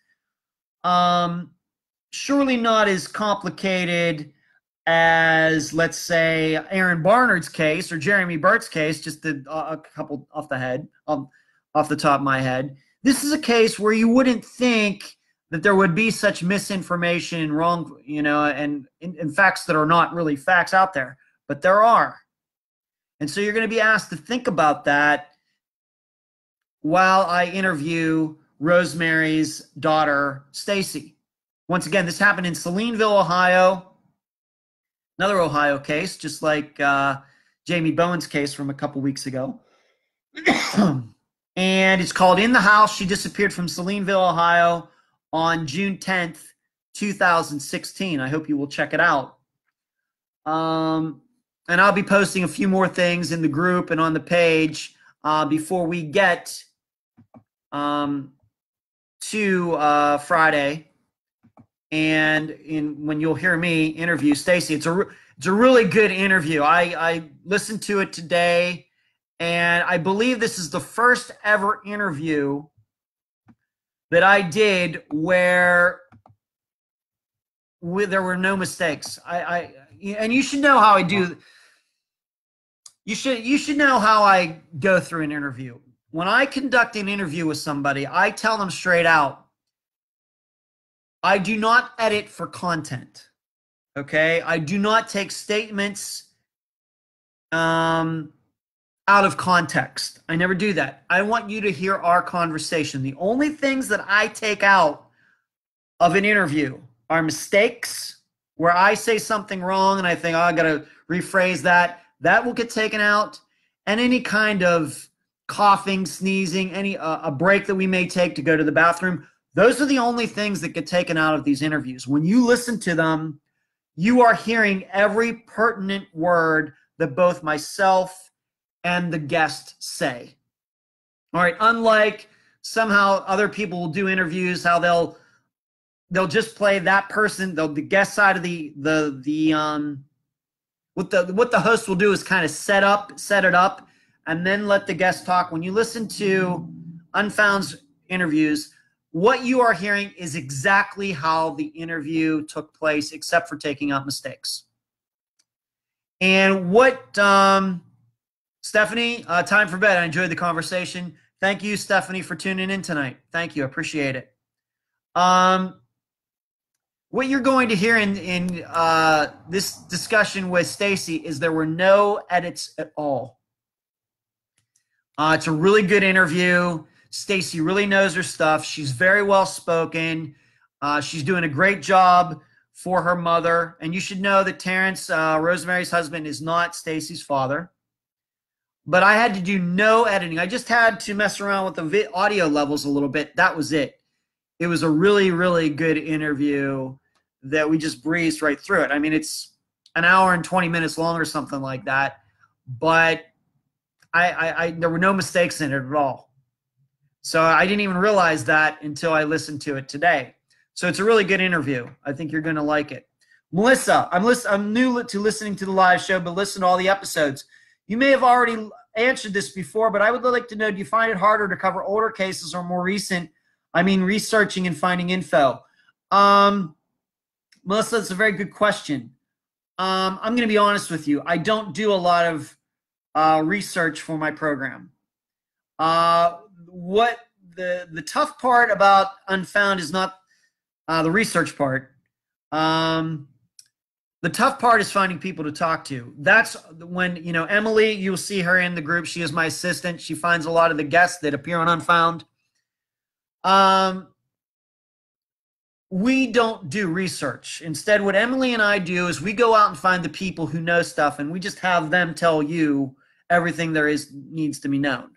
Surely not as complicated as, let's say, Aaron Barnard's case or Jeremy Burt's case, just a couple off the top of my head. This is a case where you wouldn't think that there would be such misinformation and wrong, and facts that are not really facts out there, but there are. And so you're going to be asked to think about that while I interview Rosemary's daughter, Stacy. Once again, this happened in Salineville, Ohio. Another Ohio case, just like Jamie Bowen's case from a couple weeks ago. And it's called In the House. She disappeared from Salineville, Ohio on June 10th, 2016. I hope you will check it out. And I'll be posting a few more things in the group and on the page before we get to Friday. And when you'll hear me interview Stacy, it's a really good interview. I listened to it today, and I believe this is the first ever interview that I did where there were no mistakes. And you should know how I do. You should know how I go through an interview. When I conduct an interview with somebody, I tell them straight out, I do not edit for content. Okay? I do not take statements out of context. I never do that. I want you to hear our conversation. The only things that I take out of an interview are mistakes where I say something wrong and I think, oh, I got to rephrase that. That will get taken out. And any kind of coughing, sneezing, any a break that we may take to go to the bathroom. Those are the only things that get taken out of these interviews. When you listen to them, you are hearing every pertinent word that both myself and the guest say. All right, unlike somehow other people will do interviews, how they'll just play that person, the guest side of what the host will do is kind of set it up, and then let the guest talk. When you listen to Unfound's interviews, what you are hearing is exactly how the interview took place, except for taking out mistakes. And what, Stephanie, time for bed. I enjoyed the conversation. Thank you, Stephanie, for tuning in tonight. Thank you. I appreciate it. What you're going to hear in this discussion with Stacy is there were no edits at all. It's a really good interview. Stacy really knows her stuff. She's very well spoken. She's doing a great job for her mother. And you should know that Terrence, Rosemary's husband, is not Stacy's father. But I had to do no editing. I just had to mess around with the audio levels a little bit. That was it. It was a really, really good interview that we just breezed right through it. I mean, it's an hour and 20 minutes long or something like that. But there were no mistakes in it at all. So I didn't even realize that until I listened to it today. So it's a really good interview. I think you're going to like it. Melissa, I'm new to listening to the live show, but listen to all the episodes. You may have already answered this before, but I would like to know, do you find it harder to cover older cases or more recent? I mean, researching and finding info. Melissa, that's a very good question. I'm going to be honest with you. I don't do a lot of research for my program. What the tough part about Unfound is not the research part. The tough part is finding people to talk to. That's when, Emily, you'll see her in the group. She is my assistant. She finds a lot of the guests that appear on Unfound. We don't do research. Instead, what Emily and I do is we go out and find the people who know stuff, and we just have them tell you everything there needs to be known.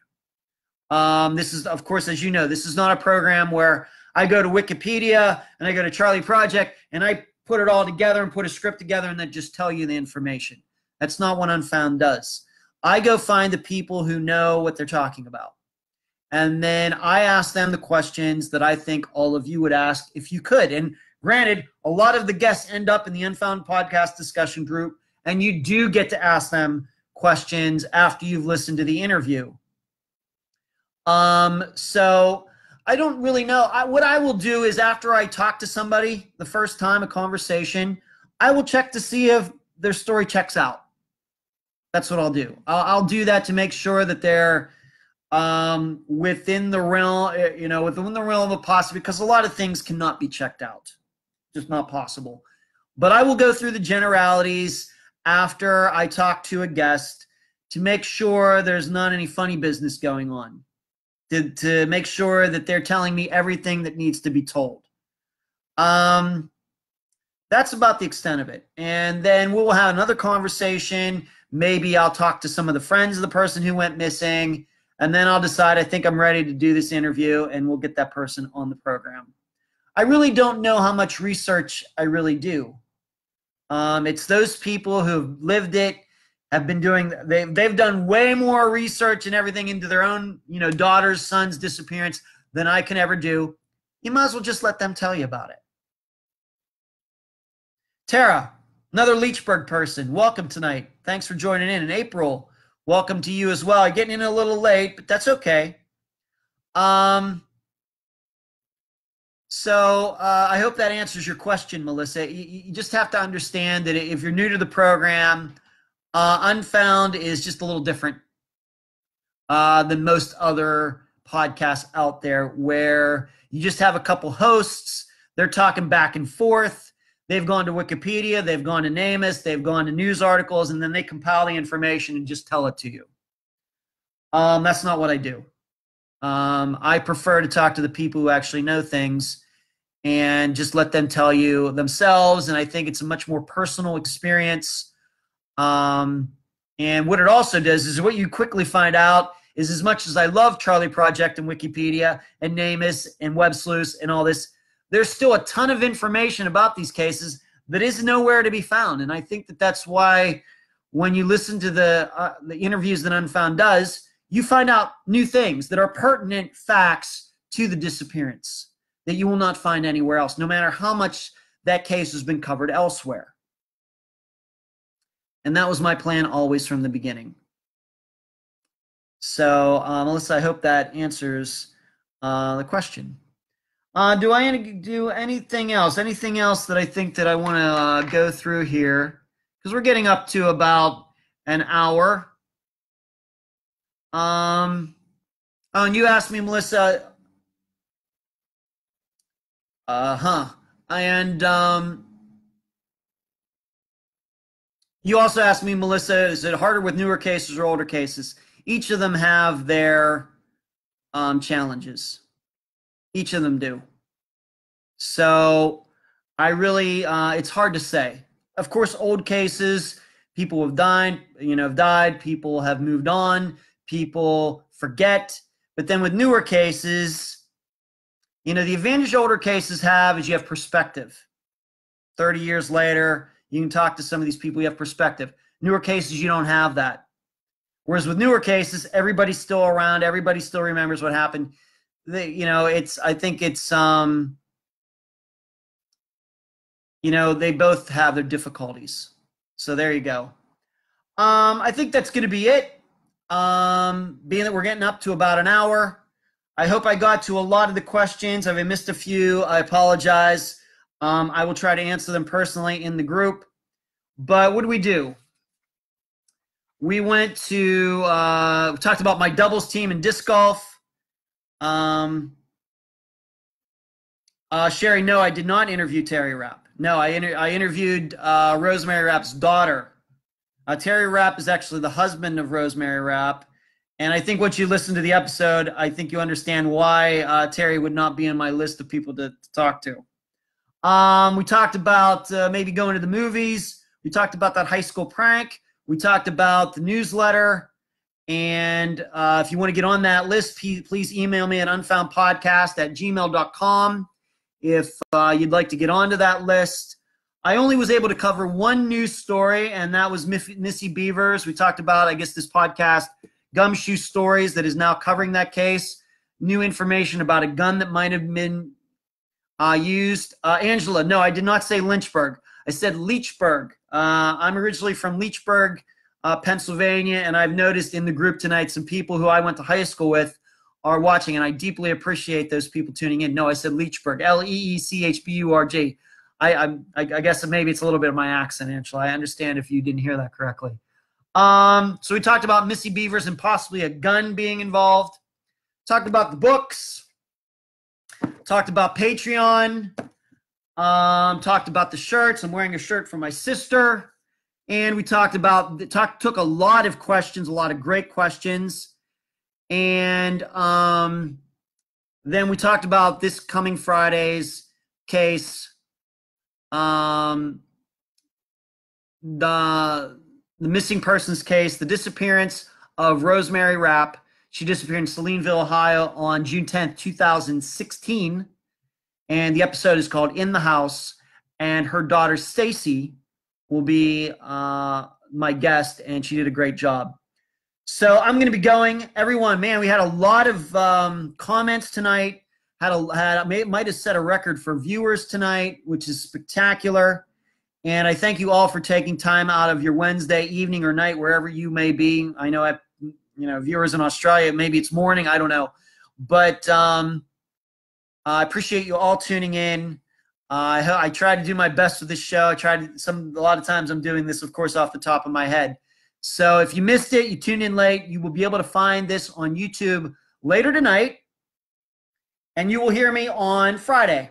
This is, of course, as you know, this is not a program where I go to Wikipedia and I go to Charlie Project and I put it all together and put a script together and then just tell you the information. That's not what Unfound does. I go find the people who know what they're talking about. And then I ask them the questions that I think all of you would ask if you could. And granted, a lot of the guests end up in the Unfound podcast discussion group, and you do get to ask them questions after you've listened to the interview. So I don't really know. What I will do is after I talk to somebody the first time, a conversation, I will check to see if their story checks out. That's what I'll do. I'll do that to make sure that they're within the realm, within the realm of possibility, because a lot of things cannot be checked out. Just not possible. But I will go through the generalities after I talk to a guest to make sure there's not any funny business going on. To make sure that they're telling me everything that needs to be told. That's about the extent of it. And then we'll have another conversation. Maybe I'll talk to some of the friends of the person who went missing. And then I'll decide I think I'm ready to do this interview, and we'll get that person on the program. I really don't know how much research I really do. It's those people who've lived it, have been doing, they've done way more research and everything into their own, daughter's, son's disappearance than I can ever do. You might as well just let them tell you about it. Tara, another Leechburg person, welcome tonight. Thanks for joining in. And April, welcome to you as well. You're getting in a little late, but that's okay. So I hope that answers your question, Melissa. You just have to understand that if you're new to the program, Unfound is just a little different than most other podcasts out there, where you just have a couple hosts. They're talking back and forth. They've gone to Wikipedia, they've gone to NamUs, they've gone to news articles, and then they compile the information and just tell it to you. That's not what I do. I prefer to talk to the people who actually know things and just let them tell you themselves. And I think it's a much more personal experience. And what it also does is, what you quickly find out is, as much as I love Charlie Project and Wikipedia and NamUs and Web Sleuths and all this, there's still a ton of information about these cases that is nowhere to be found. And I think that that's why when you listen to the interviews that Unfound does, you find out new things that are pertinent facts to the disappearance that you will not find anywhere else, no matter how much that case has been covered elsewhere. And that was my plan always from the beginning. So, Melissa, I hope that answers the question. Do I do anything else? Anything else that I think that I want to go through here? Because we're getting up to about an hour. Oh, and you asked me, Melissa. And you also asked me, Melissa, is it harder with newer cases or older cases? Each of them have their challenges. Each of them do. So I really, it's hard to say. Of course, old cases, people have died, people have moved on, people forget. But then with newer cases, the advantage older cases have is you have perspective. 30 years later, you can talk to some of these people, you have perspective. Newer cases, you don't have that. Whereas with newer cases, everybody's still around, everybody still remembers what happened. I think it's, they both have their difficulties. So there you go. I think that's going to be it. Being that we're getting up to about an hour, I hope I got to a lot of the questions. If I missed a few, I apologize. I will try to answer them personally in the group. But what do we do? We went to, we talked about my doubles team in disc golf. Sherry, no, I did not interview Terry Rapp. No, I interviewed Rosemary Rapp's daughter. Terry Rapp is actually the husband of Rosemary Rapp. And I think once you listen to the episode, I think you understand why Terry would not be on my list of people to talk to. We talked about maybe going to the movies. We talked about that high school prank. We talked about the newsletter. And if you want to get on that list, please email me at unfoundpodcast@gmail.com if you'd like to get onto that list. I only was able to cover one news story, and that was Missy Beavers. We talked about, I guess, this podcast, Gumshoe Stories, that is now covering that case. New information about a gun that might have been used. Angela, no, I did not say Lynchburg. I said Leechburg. I'm originally from Leechburg, Pennsylvania, and I've noticed in the group tonight some people who I went to high school with are watching, and I deeply appreciate those people tuning in. No, I said Leechburg, Leechburg. I guess maybe it's a little bit of my accent, Angela. I understand if you didn't hear that correctly. So we talked about Missy Beavers and possibly a gun being involved. Talked about the books. Talked about Patreon. Talked about the shirts. I'm wearing a shirt for my sister. And we talked about, took a lot of questions, a lot of great questions. And then we talked about this coming Friday's case. The missing persons case, the disappearance of Rosemary Rapp. She disappeared in Salineville, Ohio on June 10th, 2016. And the episode is called In the House. And her daughter, Stacy, will be my guest, and she did a great job. So I'm going to be going. Everyone, man, we had a lot of comments tonight. Might have set a record for viewers tonight, which is spectacular. And I thank you all for taking time out of your Wednesday evening or night, wherever you may be. I know viewers in Australia, maybe it's morning, I don't know. But I appreciate you all tuning in. I try to do my best with this show. A lot of times I'm doing this, of course, off the top of my head. So if you missed it, you tuned in late, you will be able to find this on YouTube later tonight, and you will hear me on Friday.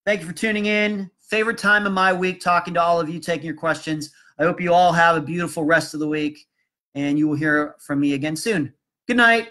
Thank you for tuning in. Favorite time of my week, talking to all of you, taking your questions. I hope you all have a beautiful rest of the week, and you will hear from me again soon. Good night.